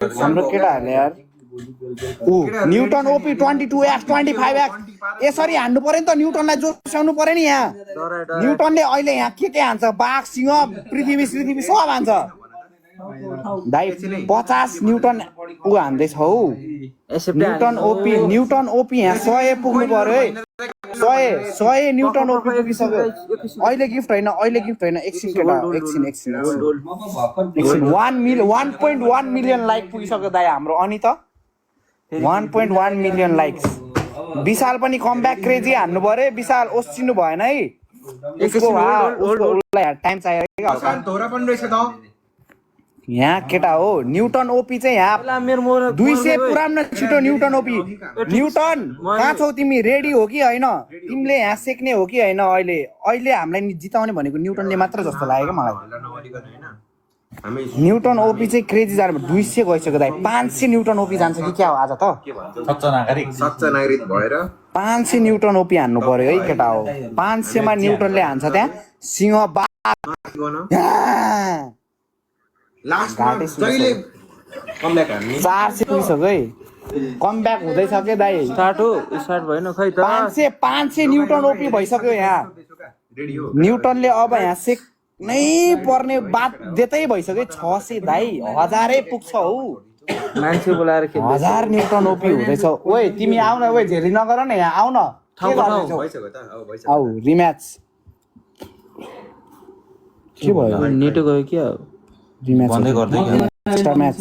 हाम्रो केटाहरूले यार न्युटन ओपी 22x 25x यसरी हान्नु पर्यो नि त न्युटनलाई जोसाउनु पर्यो नि यहाँ न्युटनले अहिले यहाँ के हान्छ बाघ सिंह पृथ्वी सब हान्छ दाइ 50 न्युटन उ हान्दैछ हौ न्युटन ओपी यहाँ 100 पुग्नु पर्यो है 100 न्युटन ओपी पुगिसक्यो अहिले गिफ्ट होइन एकछिन केटा एकछिन 1.1 मिलियन लाइक पुगिसक्यो दाइ हाम्रो अनि त 1.1 मिलियन लाइक्स विशाल पनि कमब्याक क्रेजी हान्नु पर्यो विशाल ओस्चिनु भएन है टाइम चाहियो यहाँ केटा हो न्युटन ओपी चाहिँ यहाँ 200 पुरानो छिटो न्युटन ओपी न्युटन कहाँ छौ तिमी रेडी हो कि होइन तिमीले यहाँ सेक्ने हो कि होइन अहिले हामीलाई जिताउने भनेको न्युटनले मात्र जस्तो लाग्यो मलाई न्युटन ओपी चाहिँ क्रेजी जानु 200 गइसक्यो दाइ 500 न्युटन ओपी जान्छ कि क्या हो आज त सच्चा नागरिक भएर 500 न्युटन ओपी हान्नु पर्यो है केटा हो 500 मा न्युटनले हान्छ त्यहाँ सिंह बाघ लास्टमा जहिले कमब्याक हान्ने 400 पुगिसक्यो है कमब्याक हुँदैछ के दाइ स्टार्ट भएन खै त 500 न्युटन ओपी भइसक्यो यहाँ न्युटनले अब यहाँ सेक नै पर्ने बात देतै भइसक्यो 600 दाइ 1000 पुग्छ हौ मान्छे बोलाएर 1000 न्युटन ओपी हुँदैछ ओइ तिमी आउ न ओइ झेली नगर न यहाँ आउ न आउ रिम्याच के भयो नेटो गयो क्या रिम्याच भन्दै गर्दै एक्स्ट्रा म्याच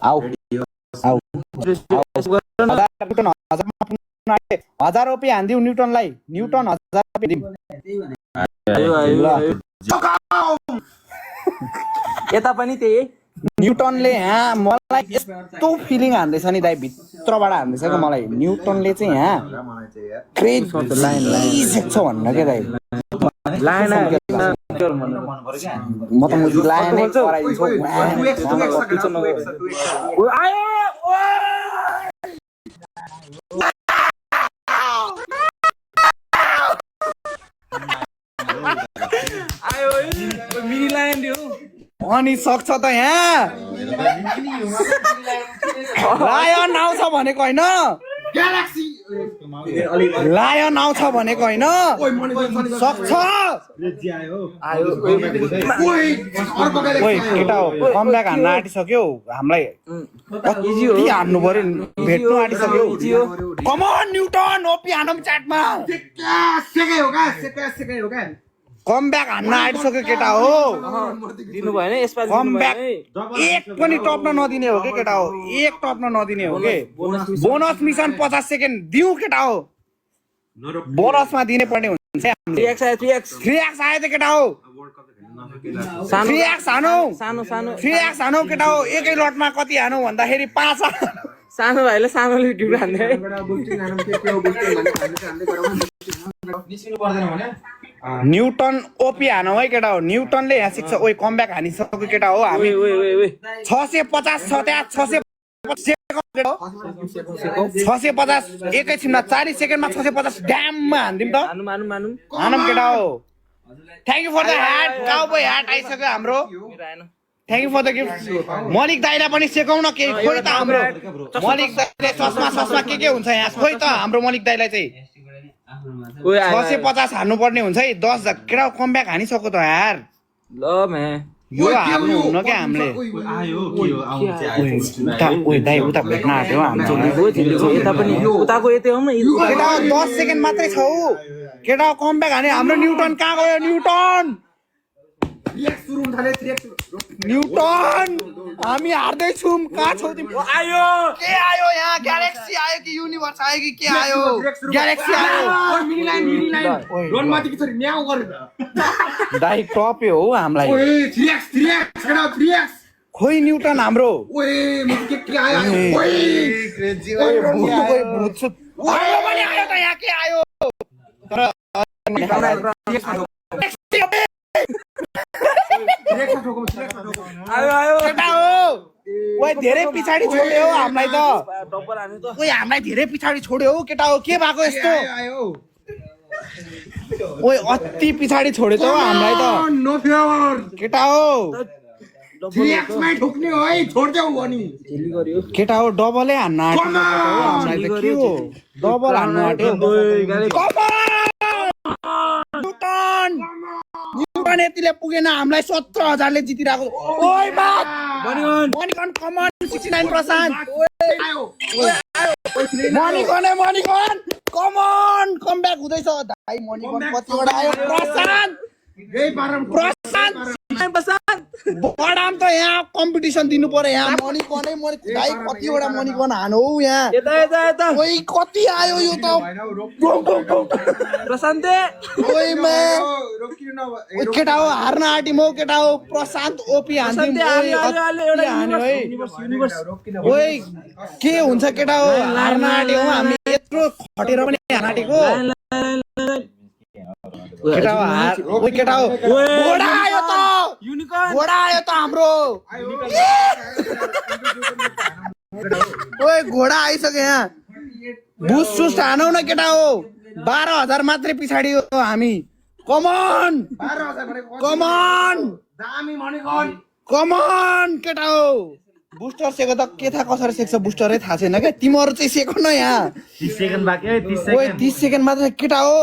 आउ 1000 रुपैयाँ हान्दिउ न्युटनलाई न्युटन 1000 रुपैयाँ दिउँ यता पनि त्यही न्युटनले यहाँ मलाई यस्तो फिलिङ हान्दैछ नि दाइ भित्रबाट हान्दैछ क्या मलाई न्युटनले चाहिँ यहाँ क्रेज छ भन्न क्या दाइ म त लाइनै कराइदिन्छु अनि सक्छ त यहाँ लायन आउँछ भनेको होइन लायन आउँछ भनेको होइन सक्छ केटा हो कमब्याक हान्न आँटिसक्यो हामीलाई कति हान्नु पर्यो भेट्नु आँटिसक्यो कमन न्युटन ओपी हानौँ च्याटमा कमब्याक हान्न आँटिसक्यो केटा हो दिनु भएन यसपालि कमब्याक एक पनि टप्न नदिने हो कि केटा हो एक टप्न नदिने हो कि बोनस मिसन 50 सेकेन्ड दिउ केटा हो बोनसमा दिने पर्ने हुन्छ 3x आयो 3x आयो त केटा हो 3x हानौ 3x हानौ केटा हो एकै लटमा कति हानौ भन्दाखेरि 5 सानो भाइले सानोले ड्युटी हान्दै न्युटन ओपी हानौ है केटा हो न्युटनले यहाँ सिक्छ ओइ कमब्याक हानिसक्यो केटा हो हामी 650 छ त्यहाँ 650 एकैछिनमा 40 सेकेन्डमा 650 ड्याममा हान्दिम त हानौँ केटा हो thank you for the hat cowboy hat आइसक्यो हाम्रो thank you for the gift Malik दाइलाई पनि सेकाउन केही खोइ त हाम्रो मलिक दाइले ससमा के हुन्छ यहाँ खोइ त हाम्रो मलिक दाइलाई चाहिँ 650 हान्नु पर्ने हुन्छ है 10 केटा कमब्याक हानिसक्यो त यार ल मे यो हान्नु हुन क्या हामीले ओइ दाइ उता भेट्न आँट्यो हाम्रो यता पनि उताको यतै हो न केटा 10 सेकेन्ड मात्रै छ हौ केटा कमब्याक हाने हाम्रो न्युटन कहाँ गयो न्युटन हामी हार्दैछौँ कहाँ छौ तिमी आयो के आयो यहाँ ग्यालेक्सी आयो कि युनिभर्स आयो कि के आयो ग्यालेक्सी आयो दाइ टप्यो हो हामीलाई खोइ न्युटन हाम्रो आयो त यहाँ के आयो धेरै पछाडि छोड्यो हो हामीलाई त ओइ हामीलाई धेरै पछाडि छोड्यो हो केटा हो के भएको यस्तो ओइ अति पछाडि छोड्यो त हामीलाई त केटा हो 3x मै ठोक्ने हो है छोड्देऊ अनि झिल्ली गर्यो केटा हो डबलै हान्न आँट्यो हामीलाई त के हो डबल हान्न आँट्यो न्युटन यतिले पुगेन हामीलाई 17,000 ले जितिरहेको ओइ बात मणिकन कमन 69% मणिकन कमन कमब्याक हुँदैछ दाइ मणिकन कतिवटा आयो प्रशान्त बडाम त यहाँ कम्पिटिसन दिनु पर्यो यहाँ मणिकनै दाइ कतिवटा मणिकन हानु हौ यहाँ ओइ कति आयो यो त प्रशान्त ओइ केटा हो हार्न आँटी म केटा हो प्रशान्त ओपी हान्दिम ओइ के हुन्छ केटा हो हार्न आँटे हो हामी यत्रो खटेर पनि हार्न आँटेको केटा हो ओइ केटा हो घोडा आयो त घोडा आयो त हाम्रो ओइ घोडा आइसक्यो यहाँ बुस सुस हानौ न केटा हो 12,000 मात्रै पछाडि हो हामी कमन कमन केटा हो बुस्टर सेको त के थाहा कसरी सेक्छ बुस्टरै थाहा छैन क्या तिमीहरू चाहिँ सेको न यहाँ 30 सेकेन्ड बाँकी है 30 ओइ 30 सेकेन्ड मात्र केटा हो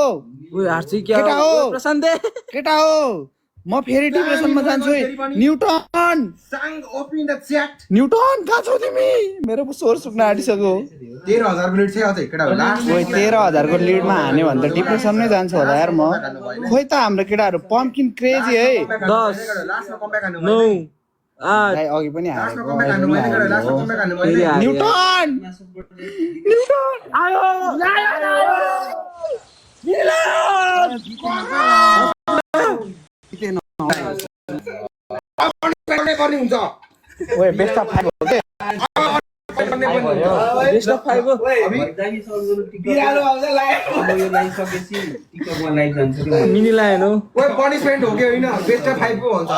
केटा हो प्रशान्त केटा हो म फेरि डिप्रेसनमा जान्छु है न्युटन न्युटन कहाँ छौ तिमी मेरो स्वर सुक्न आँटिसक्यो 13,000 मिनेट छ अझै केटा हो लास्ट ओइ 13,000 को लिडमा हान्यो भने त डिप्रेसनमै जान्छ होला यार म खोइ त हाम्रो केटाहरू पम्पकिन क्रेजी है 10 लास्टमा कमब्याक हान्नु 9 8 गाई अघि पनि लास्टमा हारेको कमब्याक हान्नु मैले केटा लास्टमा कमब्याक हान्नु मैले न्युटन आयो गर्ने हुन्छ ओए बेस्ट अफ 5 हो के बेस्ट अफ 5 हो मिनी लाइन हो ओए पनिशमेन्ट हो कि हैन बेस्ट अफ 5 को हुन्छ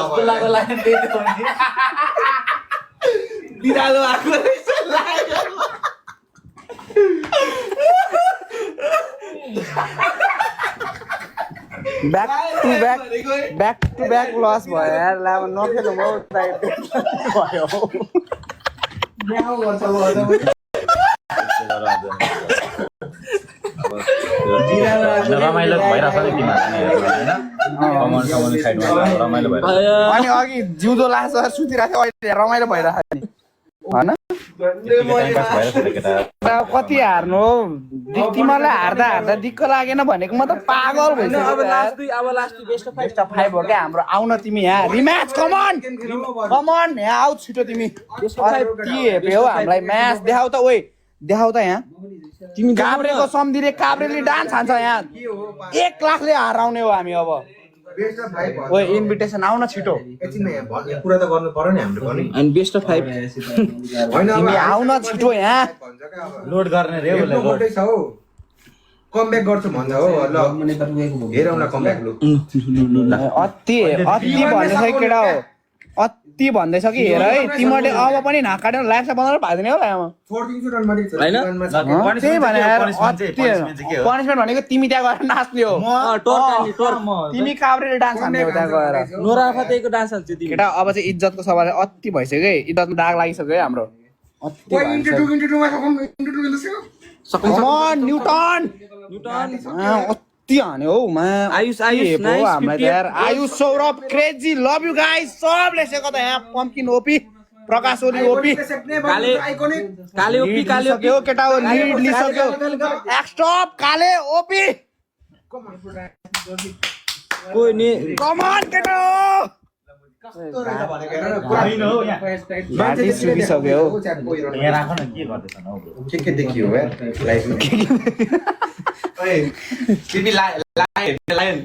बिरालो आको बैक टू बैक लस भयो यार ला नखेल्नु भयो भयो रमाइलो भइरहेछ नि तिमीहरू कमन साइडमा रमाइलो भइरहेछ अनि अघि जिउँदो लास सुतिरहेको अहिले रमाइलो भइरहेको नि हैन कति हार्नु हो तिमीलाई हार्दा हार्दा दिक्क लागेन भनेको म त पागल भइसक्यो अब लास्ट बेस्ट अफ 5 हो क्या हाम्रो आउन तिमी यहाँ रिम्याच कमन यहाँ आउ छिटो तिमी हेपे हो हामीलाई म्याच देखाउ त ओइ देखाउ त यहाँ तिमी काभ्रेको सम्धिरे काभ्रेले डान्स हान्छ यहाँ 1 लाखले हराउने हो हामी अब बेस्ट अफ 5 हो ओइ इन्भिटेसन आउन छिटो एकछिन यहाँ भन्ने कुरा त गर्नु पर्यो नि हाम्रो पनि अनि बेस्ट अफ 5 हैन तिमी आउन छिटो यहाँ लोड गर्ने रे उसले लोड छ हौ कमब्याक गर्छु भन्छ हो ल हेरौँ न कमब्याक लु अति भन्दैछ केटा हो अति भन्दैछ कि हेर है तिमीले अब पनि नाकाट्यो लाइफ बनाएर भाग्ने होला यहाँ छोड्दिन्छु रन मारि हैन त्यही भने यार पनिशमेन्ट भनेको तिमी त्यहाँ गएर नाच्ने हो टोर तिमी काभ्रेले डान्स हान्ने हो त्यहाँ गएर नोरा फतेको डान्स हान्छ तिमी केटा अब चाहिँ इज्जतको सवाल अति भइसक्यो है इज्जतमा दाग लागिसक्यो है हाम्रो अति ओए इन्टु 2 मा इन्टु 2 कमन न्युटन अति हान्यो हौ मा आयुष हामीलाई त यार Ayush Saurabh crazy love you guys सबले सेको त यहाँ पम्पकिन ओपी प्रकाश ओली ओपी काले ओपी सक्यो केटा हो लिड लिसक्यो एक्स्टप काले ओपी कोइ नि कमन केटा हो घाँटी सुकिसक्यो हौ यहाँ राख न के गर्दैछन् हौ के देखियो यार लाइफमा ओए टिभी लाइन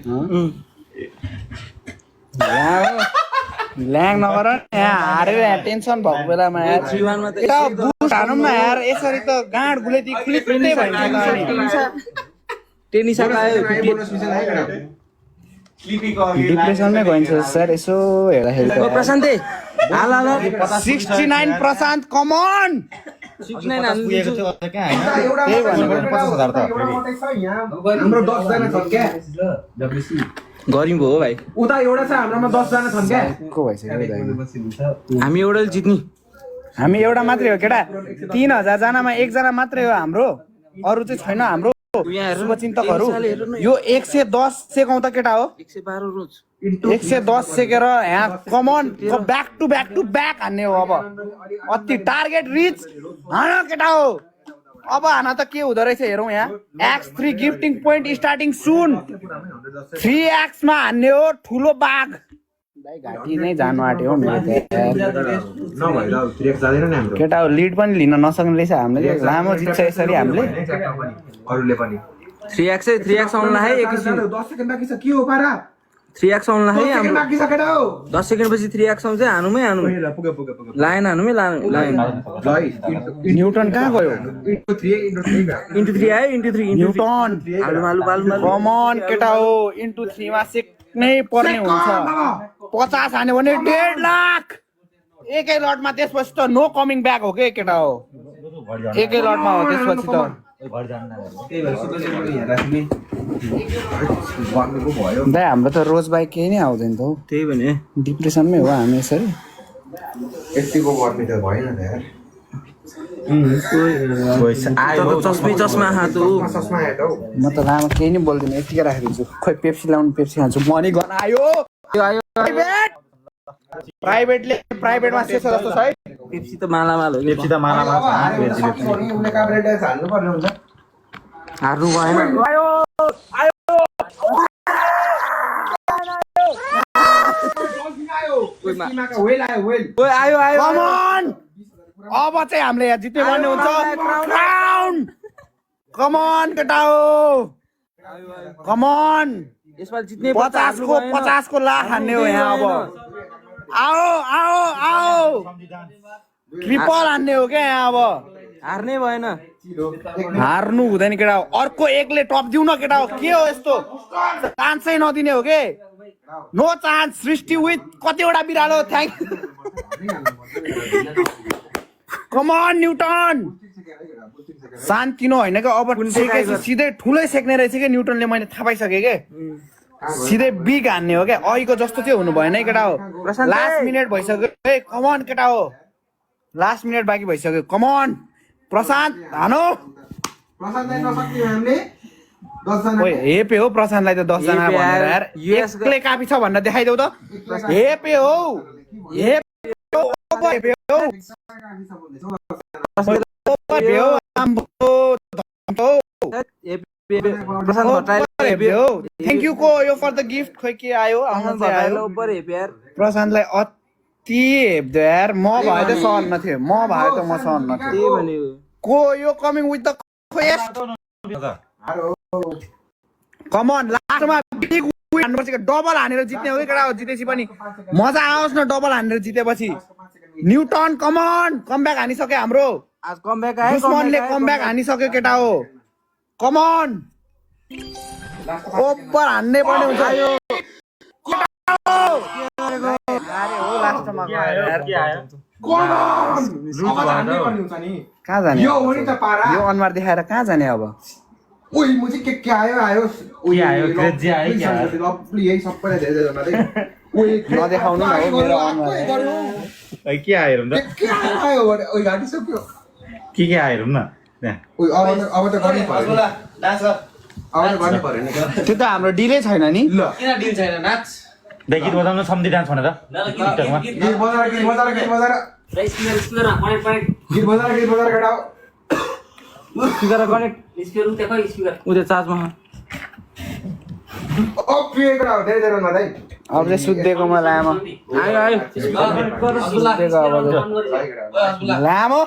ल्याङ नगर यहाँ हारेर यहाँ टेन्सन भएको बेलामा यार 3-1 मा त बुस्ट हानौँ न यार यसरी त गाँड गुलेती खुलिपुल्दै भइन्छ टेनिस आयो डिप्रेसनमै गइन्छ सर यसो हेर्दाखेरि ओ प्रशान्त हाल 69 प्रशान्त कमन 69 हाल्नु दिन्छु हाम्रो 10 जना छ क्या गरिम भयो भाइ उता एउटा छ हाम्रोमा 10 जना छन् क्या को भइसक्यो हामी एउटाले जित्ने हामी एउटा मात्रै हो केटा 3000 जनामा एकजना मात्रै हो हाम्रो अरू चाहिँ छैन हाम्रो शुभचिन्तकहरू यो 110 सेकौँ त केटा हो 112 रोज 110 सेकेर यहाँ कमन ब्याक टु ब्याक हान्ने हो अब अति टार्गेट रिच हान केटा हो अब हान त के हुँदो रहेछ हेरौँ यहाँ X3 गिफ्टिङ पोइन्ट स्टार्टिङ सुन 3x मा हान्ने हो ठुलो बाघ भाइ घाँटी नै जानु आँट्यो हो मेरो नभएर 3x जादैन नि हाम्रो केटा हो लिड पनि लिन नसक्ने रहेछ हामीले लामो जित्छ यसरी हामीले अरूले पनि 3x आउनला है एकैछिन 10 सेकेन्ड बाँकी छ के हो पारा 3x आउनला है हाम्रो बाँकी छ केटा हो 10 सेकेन्ड पछि 3x आउँछ हानुमै हानु पुग्यो लाइन हानुमै लाइन न्युटन कहाँ गयो इन्टु 3 आयो इन्टु 3 न्युटन कमन केटा हो इन्टु 3 मा सेक्नै पर्ने हुन्छ 50 हान्यो भने 1.5 लाख एकै लटमा त्यसपछि त नो कमिङ ब्याक हो के केटा हो एकै लटमा हो त्यसपछि त दाइ हाम्रो त रोज बाइक केही नै आउँदैन त हौ त्यही भने डिप्रेसनमै हो हामी यसरी यतिको गर्मी त भएन त यार चस्मा हातो चस्मा आयो त हौ म त लामो केही नै बोल्दिनँ यतिकै राखिदिन्छु खोइ पेप्सी लाउनु पेप्सी खान्छु मनी गर्न आयो प्राइभेटमा सेस जस्तो छ है पेप्सी त मालामाल हो पेप्सी त मालामा उनले कार्बोहाइड्रेट हाल्नु पर्ने हुन्छ हार्नु भएन आयो कमन अब चाहिँ हामीले यहाँ जित्ने भन्ने हुन्छ क्राउन कमन केटा हो कमन यसपालि जित्ने 50 को लाख हान्ने हो यहाँ अब आओ ट्रिपल हान्ने हो क्या यहाँ अब हार्ने भएन हार्नु हुँदैन केटा हो अर्को एकले टप दिउ न केटा हो के हो यस्तो चान्सै नदिने हो के नो चान्स सृष्टि विथ कतिवटा बिरालो थ्याङ्क कमन न्युटन शान्ति न होइन क्या अब सेकेपछि सिधै ठुलै सेक्ने रहेछ क्या न्युटनले मैले थाहा पाइसकेँ के सिधै बिग हान्ने हो क्या अहिलेको जस्तो चाहिँ हुनु भएन है केटा हो लास्ट मिनट भइसक्यो है कमन केटा हो लास्ट मिनट बाँकी भइसक्यो कमन प्रशान्त हानो ओए हेपे हो प्रशान्तलाई त 10 जना भनेर यार एकले काफी छ भनेर देखाइदेऊ त हेपे हो थ्याङ्क यू को यो फर द गिफ्ट खोइ के आयो प्रशान्तलाई अति हेप्दो यार म भए त सहन्न थियो म भए त म सहन्न थियो को यो कमिङ विथ द कमन लास्टमा बिग विन हान्नुपर्छ डबल हानेर जित्ने हो कि केटा हो जितेपछि पनि मजा आओस् न डबल हानेर जितेपछि न्युटन कमन कमब्याक हानिसक्यो हाम्रो आज कमब्याक आयो दुश्मनले कमब्याक हानिसक्यो केटा हो कमन ओपर हान्ने पर्ने हुन्छ अरे हो लास्टमा गयो यार कहाँ जाने यो अनुहार देखाएर कहाँ जाने अब ओइ मुझे के आयो क्रेजी आयो क्या लभली है सबैलाई धेरै धेरै धन्यवाद है ओइ नदेखाउनु न हो मेरो अनुहार के आयो र के आयो ओइ घाटी सक्यो के आयो र न ओइ अब त गर्नु पर्यो डान्स अब त गर्नु पर्यो नि त्यो त हाम्रो डिले छैन नि ल किन डिल छैन नाच देखि बजाउनु सम्धि डान्स भनेर टिकटकमा गीत बजाएर स्पिकरमा पॉइंट गीत बजाएर गडाउ स्पिकर कनेक्ट स्पिकर उते खै स्पिकर उते चार्जमा ओ प्रिय गडाउ धेरै धेरै धन्यवाद है अब चाहिँ सुत्देको म लामो लामो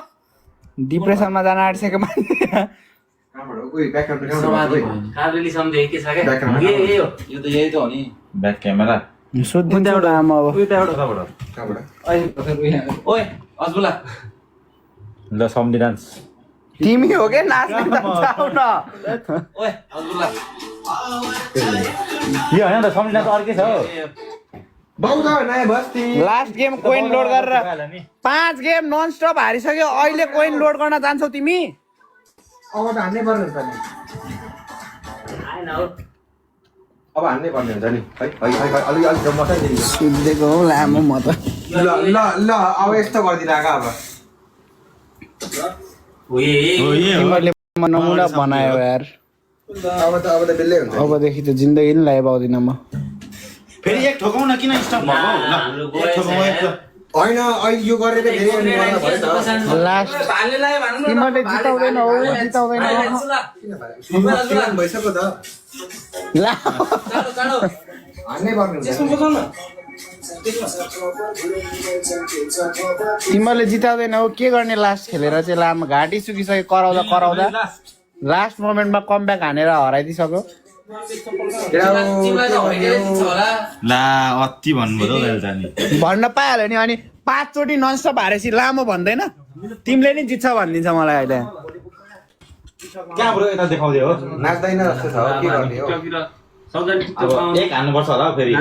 डिप्रेसनमा जान आँटिसक्यो मान्छे कहाँबाट ओइ ब्याकग्राउन्ड काबेली सम्झे के छ के यो त यही त हो नि ब्याक क्यामेरा सुत्दिन्छ लामो अब ओए अजबुला ल सम्धि डान्स तिमी हो के नाच्ने त जाऊ न ओए अजबुला यो हैन त सम्धि डान्स अर्कै छ हो बाउदा नयाँ बस्ती लास्ट गेम कोइन लोड गरेर 5 गेम नन स्टप हारिसक्यो अहिले कोइन लोड गर्न जान्छौ तिमी अब त हान्नै पर्ने हुन्छ नि आएन हो अब हान्नै पर्ने हुन्छ नि है अलि मसाइ सुत्दिएको हो लामो म त ल ल ल अब यस्तो गरिदिनु आएको अब तिमीहरूले नमुना बनायो यार अब त बेल्लै हुन्छ अबदेखि त जिन्दगी नै लाइ पाउँदिनँ म फेरि एक ठोकाउ न किन स्टप भएको ल एक ठोकाउ एक होइन अहिले यो गरेर फेरि अनि गर्दा भयो त लास्ट तिमीहरूले जिताउँदैन हो जिताउँदैन किन भइसक्यो त ला हान्नै पर्ने हुन्छ तिमीहरूले जिताउँदैन हो के गर्ने लास्ट खेलेर चाहिँ लामो घाँटी सुकिसक्यो कराउँदा लास्ट मोमेन्टमा कमब्याक हानेर हराइदिइसक्यो ला अति भन्नुभयो त जाने भन्न पाइहाल्यो नि अनि 5 चोटि ननस्टप हारेपछि लामो भन्दैन तिमीले नि जित्छ भनिदिन्छ मलाई अहिले कहाँ ब्रो यता देखाउँदै हो नाच्दैन जस्तो छ हो के गर्ने हो अब एक हान्नुपर्छ होला हौ फेरि